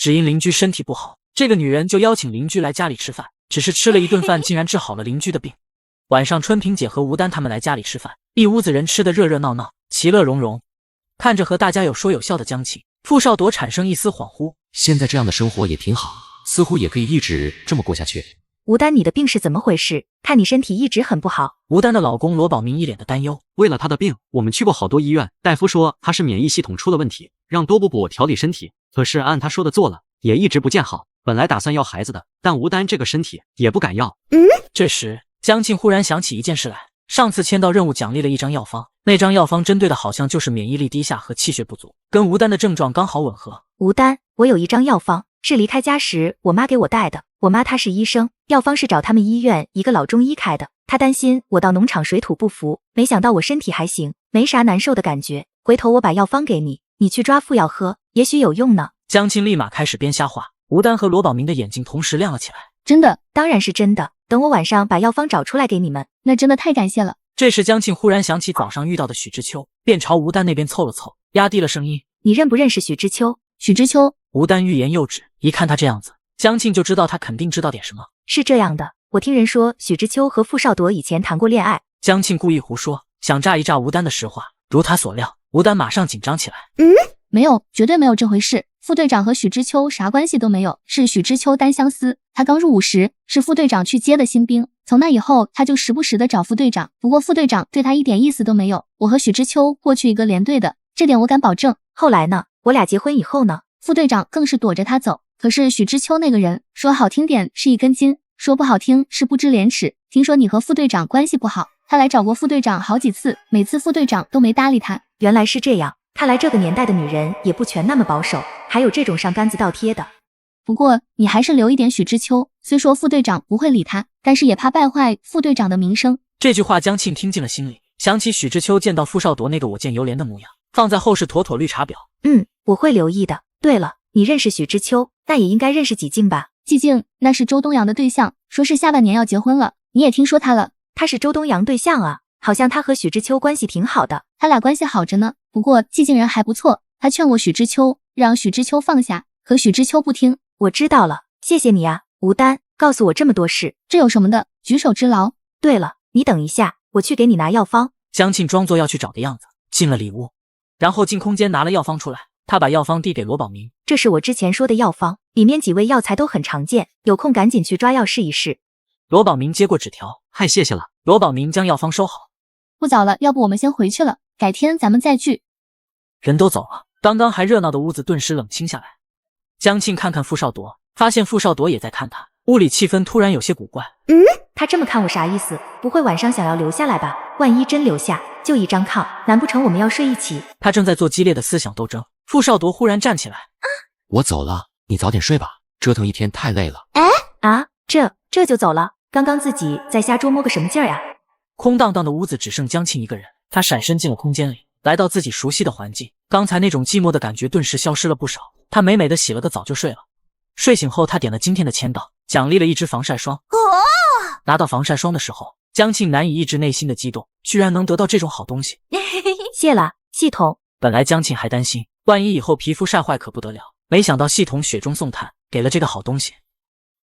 只因邻居身体不好，这个女人就邀请邻居来家里吃饭，只是吃了一顿饭，竟然治好了邻居的病。晚上春萍姐和吴丹他们来家里吃饭，一屋子人吃得热热闹闹，其乐融融。看着和大家有说有笑的江庆，傅少铎产生一丝恍惚，现在这样的生活也挺好，似乎也可以一直这么过下去。吴丹，你的病是怎么回事？看你身体一直很不好。吴丹的老公罗宝明一脸的担忧，为了他的病，我们去过好多医院，大夫说他是免疫系统出了问题，让多补补调理身体。可是按他说的做了，也一直不见好。本来打算要孩子的，但吴丹这个身体也不敢要。这时江庆忽然想起一件事来，上次签到任务奖励了一张药方，那张药方针对的好像就是免疫力低下和气血不足，跟吴丹的症状刚好吻合。吴丹，我有一张药方，是离开家时我妈给我带的。我妈她是医生，药方是找他们医院一个老中医开的。她担心我到农场水土不服，没想到我身体还行，没啥难受的感觉。回头我把药方给你，你去抓副药喝，也许有用呢。江庆立马开始编瞎话，吴丹和罗宝明的眼睛同时亮了起来。真的？当然是真的，等我晚上把药方找出来给你们。那真的太感谢了。这时江庆忽然想起早上遇到的许知秋，便朝吴丹那边凑了凑，压低了声音：你认不认识许知秋？许知秋？吴丹欲言又止，一看他这样子，江庆就知道他肯定知道点什么。是这样的，我听人说许知秋和傅少铎以前谈过恋爱。江庆故意胡说，想炸一炸吴丹的实话。如他所料，吴丹马上紧张起来。没有，绝对没有这回事。副队长和许知秋啥关系都没有，是许知秋单相思。他刚入伍时是副队长去接的新兵，从那以后他就时不时的找副队长，不过副队长对他一点意思都没有。我和许知秋过去一个连队的，这点我敢保证。后来呢？我俩结婚以后呢？副队长更是躲着他走。可是许知秋那个人，说好听点是一根筋，说不好听是不知廉耻。听说你和副队长关系不好，他来找过副队长好几次，每次副队长都没搭理他。原来是这样，看来这个年代的女人也不全那么保守，还有这种上杆子倒贴的。不过你还是留一点许知秋，虽说副队长不会理他，但是也怕败坏副队长的名声。这句话江庆听进了心里，想起许知秋见到傅少铎那个我见犹怜的模样，放在后事妥妥绿茶婊。我会留意的。对了，你认识许知秋，那也应该认识纪静吧？纪静，那是周东阳的对象，说是下半年要结婚了，你也听说他了？他是周东阳对象啊，好像他和许知秋关系挺好的。他俩关系好着呢，不过纪静人还不错，他劝过许知秋，让许知秋放下，可许知秋不听。我知道了，谢谢你啊，吴丹，告诉我这么多事。这有什么的，举手之劳。对了，你等一下，我去给你拿药方。江庆装作要去找的样子，进了里屋，然后进空间拿了药方出来。他把药方递给罗宝明，这是我之前说的药方，里面几味药材都很常见，有空赶紧去抓药试一试。罗宝明接过纸条，太谢谢了。罗宝明将药方收好。不早了，要不我们先回去了，改天咱们再聚。人都走了，刚刚还热闹的屋子顿时冷清下来。江庆看看傅少铎，发现傅少铎也在看他，屋里气氛突然有些古怪。他这么看我啥意思？不会晚上想要留下来吧？万一真留下，就一张炕，难不成我们要睡一起？他正在做激烈的思想斗争，傅少铎忽然站起来。我走了，你早点睡吧，折腾一天太累了。这就走了？刚刚自己在瞎捉摸个什么劲儿呀？空荡荡的屋子只剩江庆一个人，他闪身进了空间里，来到自己熟悉的环境，刚才那种寂寞的感觉顿时消失了不少。他美美的洗了个澡就睡了。睡醒后他点了今天的签到，奖励了一支防晒霜。拿到防晒霜的时候，江庆难以抑制内心的激动，居然能得到这种好东西。谢了，系统。本来江庆还担心，万一以后皮肤晒坏可不得了，没想到系统雪中送炭，给了这个好东西。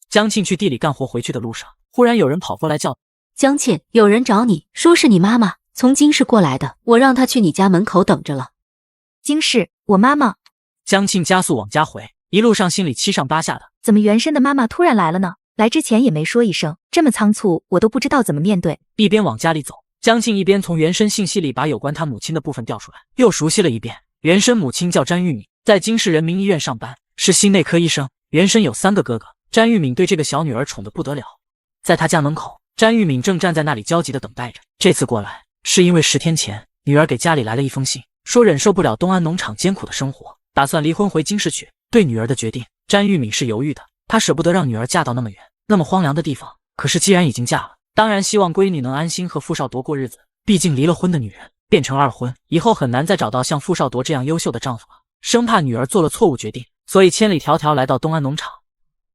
江庆去地里干活回去的路上，忽然有人跑过来叫：江庆，有人找你，说是你妈妈从京市过来的，我让她去你家门口等着了。京市，我妈妈。江庆加速往家回，一路上心里七上八下的。怎么原生的妈妈突然来了呢？来之前也没说一声，这么仓促，我都不知道怎么面对。一边往家里走，江庆一边从原生信息里把有关他母亲的部分调出来，又熟悉了一遍。原生母亲叫詹玉敏，在京市人民医院上班，是心内科医生。原生有3个哥哥，詹玉敏对这个小女儿宠得不得了。在他家门口，詹玉敏正站在那里焦急地等待着。这次过来，是因为10天前女儿给家里来了一封信，说忍受不了东安农场艰苦的生活，打算离婚回京市去。对女儿的决定，詹玉敏是犹豫的，她舍不得让女儿嫁到那么远那么荒凉的地方，可是既然已经嫁了，当然希望闺女能安心和傅少铎过日子。毕竟离了婚的女人变成2婚，以后很难再找到像傅少铎这样优秀的丈夫了，生怕女儿做了错误决定，所以千里迢迢来到东安农场。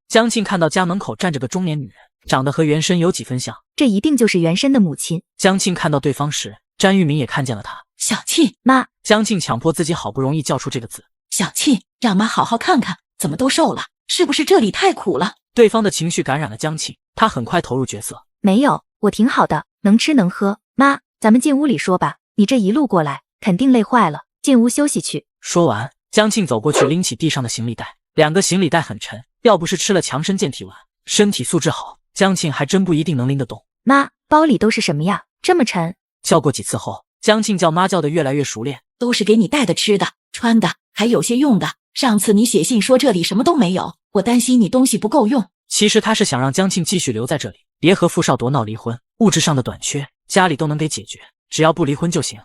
江庆看到家门口站着个中年女人，长得和原生有几分像，这一定就是原生的母亲。江庆看到对方时，詹玉敏也看见了她。小庆，妈。江庆强迫自己好不容易叫出这个字。小庆，让妈好好看看，怎么都瘦了？是不是这里太苦了？对方的情绪感染了江庆，他很快投入角色。没有，我挺好的，能吃能喝。妈，咱们进屋里说吧，你这一路过来肯定累坏了，进屋休息去。说完，江庆走过去拎起地上的行李袋，2个行李袋很沉，要不是吃了强身健体丸，身体素质好，江庆还真不一定能拎得动。妈，包里都是什么呀？这么沉？叫过几次后，江庆叫妈叫得越来越熟练。都是给你带的吃的、穿的，还有些用的。上次你写信说这里什么都没有，我担心你东西不够用。其实他是想让江庆继续留在这里，别和傅少铎闹离婚，物质上的短缺家里都能给解决，只要不离婚就行。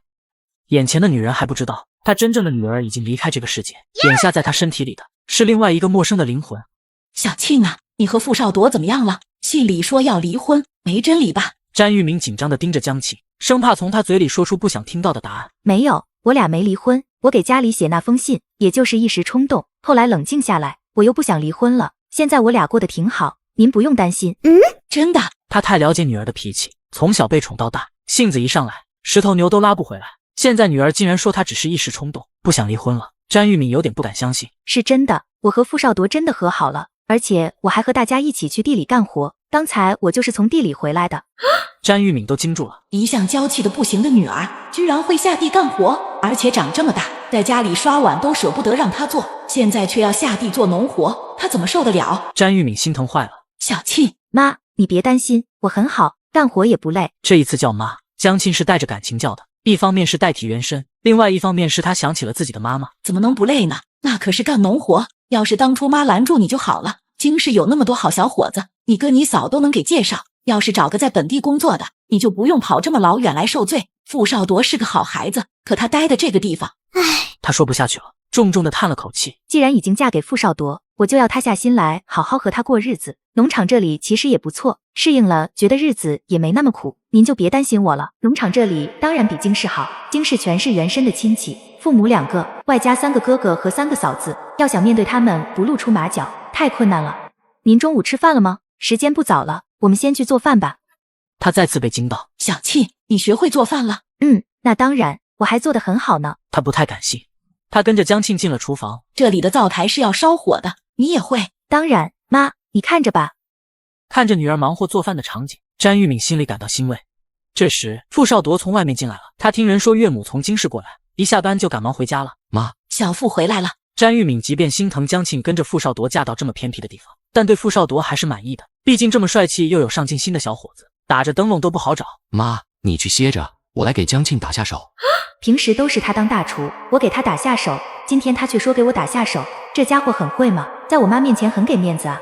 眼前的女人还不知道，她真正的女儿已经离开这个世界，眼下在她身体里的是另外一个陌生的灵魂。小庆啊，你和傅少铎怎么样了？信里说要离婚，没真理吧？詹玉明紧张地盯着江庆，生怕从他嘴里说出不想听到的答案。没有，我俩没离婚，我给家里写那封信，也就是一时冲动，后来冷静下来，我又不想离婚了。现在我俩过得挺好，您不用担心。真的？他太了解女儿的脾气，从小被宠到大，性子一上来，石头牛都拉不回来。现在女儿竟然说她只是一时冲动，不想离婚了。詹玉敏有点不敢相信。是真的，我和傅少铎真的和好了，而且我还和大家一起去地里干活，刚才我就是从地里回来的。詹玉敏都惊住了，一向娇气的不行的女儿，居然会下地干活，而且长这么大，在家里刷碗都舍不得让她做，现在却要下地做农活，她怎么受得了？詹玉敏心疼坏了。小庆，妈，你别担心，我很好，干活也不累。这一次叫妈，江庆是带着感情叫的，一方面是代替原身，另外一方面是他想起了自己的妈妈。怎么能不累呢？那可是干农活，要是当初妈拦住你就好了。京市有那么多好小伙子，你哥你嫂都能给介绍。要是找个在本地工作的，你就不用跑这么老远来受罪。傅少铎是个好孩子，可他待的这个地方，他说不下去了，重重的叹了口气。既然已经嫁给傅少铎，我就要他下心来，好好和他过日子。农场这里其实也不错，适应了，觉得日子也没那么苦。您就别担心我了，农场这里当然比京市好，京市全是原生的亲戚，父母2个，外加3个哥哥和3个嫂子，要想面对他们不露出马脚，太困难了。您中午吃饭了吗？时间不早了，我们先去做饭吧。他再次被惊到。小庆，你学会做饭了？那当然，我还做得很好呢。他不太敢信。他跟着江庆进了厨房。这里的灶台是要烧火的，你也会？当然，妈，你看着吧。看着女儿忙活做饭的场景，詹玉敏心里感到欣慰。这时，傅少铎从外面进来了。他听人说岳母从京市过来，一下班就赶忙回家了。妈，小傅回来了。詹玉敏即便心疼江庆跟着傅少铎嫁到这么偏僻的地方，但对傅少铎还是满意的。毕竟这么帅气又有上进心的小伙子，打着灯笼都不好找。妈，你去歇着，我来给江庆打下手。平时都是他当大厨，我给他打下手，今天他却说给我打下手，这家伙很会吗？在我妈面前很给面子啊。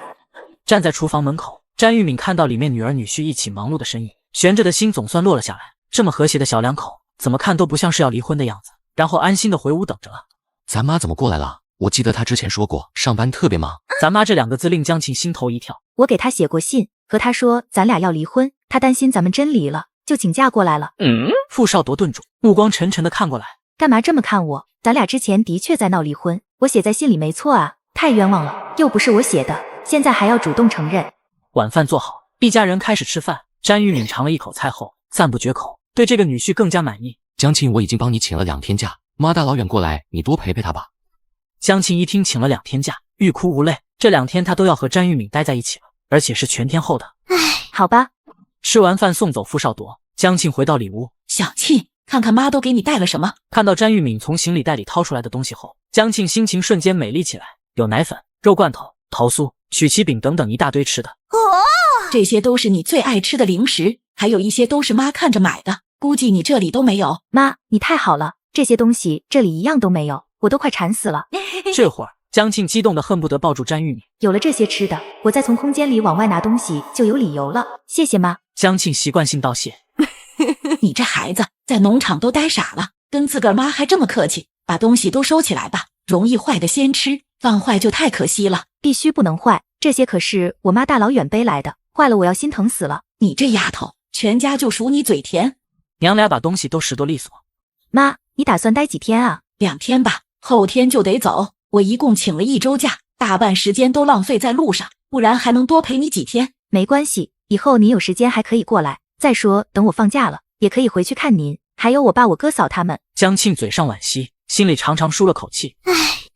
站在厨房门口，詹玉敏看到里面女儿女婿一起忙碌的身影，悬着的心总算落了下来。这么和谐的小两口，怎么看都不像是要离婚的样子。然后安心的回屋等着了。咱妈怎么过来了？我记得她之前说过上班特别忙。咱妈这2个字令江庆心头一跳。我给他写过信，和他说咱俩要离婚，他担心咱们真离了，就请假过来了。傅少铎顿住，目光沉沉的看过来。干嘛这么看我？咱俩之前的确在闹离婚，我写在信里没错啊，太冤枉了，又不是我写的，现在还要主动承认。晚饭做好，一家人开始吃饭。詹玉敏尝了一口菜后赞不绝口，对这个女婿更加满意。江庆，我已经帮你请了2天假，妈大老远过来，你多陪陪她吧。江庆一听请了2天假，欲哭无泪。这2天他都要和詹玉敏待在一起了，而且是全天候的。好吧。吃完饭送走傅少铎，江庆回到里屋。小庆，看看妈都给你带了什么。看到詹玉敏从行李袋里掏出来的东西后，江庆心情瞬间美丽起来。有奶粉、肉罐头、桃酥、曲奇饼等等一大堆吃的。这些都是你最爱吃的零食，还有一些都是妈看着买的，估计你这里都没有。妈，你太好了，这些东西这里一样都没有，我都快馋死了。这会儿江庆激动的恨不得抱住詹玉敏。有了这些吃的，我再从空间里往外拿东西就有理由了。谢谢妈。江庆习惯性道谢。你这孩子在农场都呆傻了，跟自个儿妈还这么客气。把东西都收起来吧，容易坏的先吃，放坏就太可惜了。必须不能坏，这些可是我妈大老远背来的，坏了我要心疼死了。你这丫头，全家就数你嘴甜。娘俩把东西都拾掇利索。妈，你打算待几天啊？2天吧，后天就得走。我一共请了1周假，大半时间都浪费在路上，不然还能多陪你几天。没关系，以后你有时间还可以过来。再说等我放假了，也可以回去看您，还有我爸我哥嫂他们。江庆嘴上惋惜，心里长长舒了口气。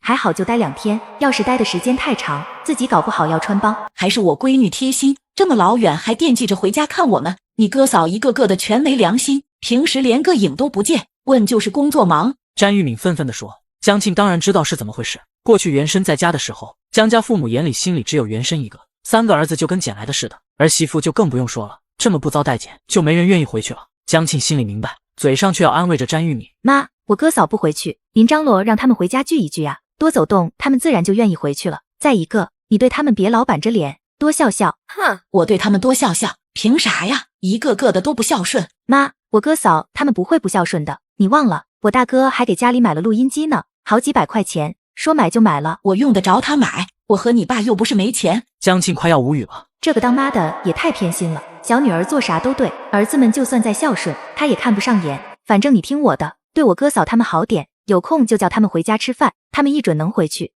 还好就待2天，要是待的时间太长，自己搞不好要穿帮。还是我闺女贴心，这么老远还惦记着回家看我们。你哥嫂一个个的全没良心，平时连个影都不见，问就是工作忙。詹玉敏愤愤地说。江庆当然知道是怎么回事。过去原生在家的时候，江家父母眼里心里只有原生一个，3个儿子就跟捡来的似的，儿媳妇就更不用说了，这么不遭待见，就没人愿意回去了。江庆心里明白，嘴上却要安慰着詹玉敏。妈，我哥嫂不回去，林张罗让他们回家聚一聚啊，多走动，他们自然就愿意回去了。再一个，你对他们别老板着脸，多笑笑。哼，我对他们多笑笑，凭啥呀？一个个的都不孝顺。妈，我哥嫂他们不会不孝顺的，你忘了，我大哥还给家里买了录音机呢，好几百块钱，说买就买了。我用得着他买？我和你爸又不是没钱。江庆快要无语了。这个当妈的也太偏心了，小女儿做啥都对，儿子们就算再孝顺，她也看不上眼。反正你听我的，对我哥嫂他们好点，有空就叫他们回家吃饭，他们一准能回去。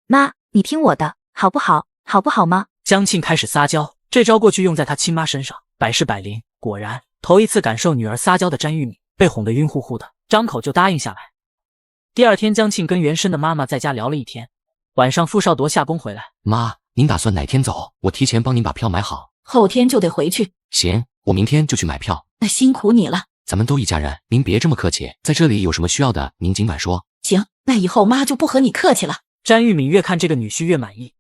妈，你听我的，好不好？好不好吗？江庆开始撒娇，这招过去用在他亲妈身上，百试百灵。果然，头一次感受女儿撒娇的詹玉敏被哄得晕乎乎的，张口就答应下来。第二天，江庆跟原生的妈妈在家聊了一天。晚上，傅少铎下工回来，妈，您打算哪天走？我提前帮您把票买好。后天就得回去。行，我明天就去买票。那辛苦你了。咱们都一家人，您别这么客气，在这里有什么需要的，您尽管说。行，那以后妈就不和你客气了。詹玉敏越看这个女婿越满意，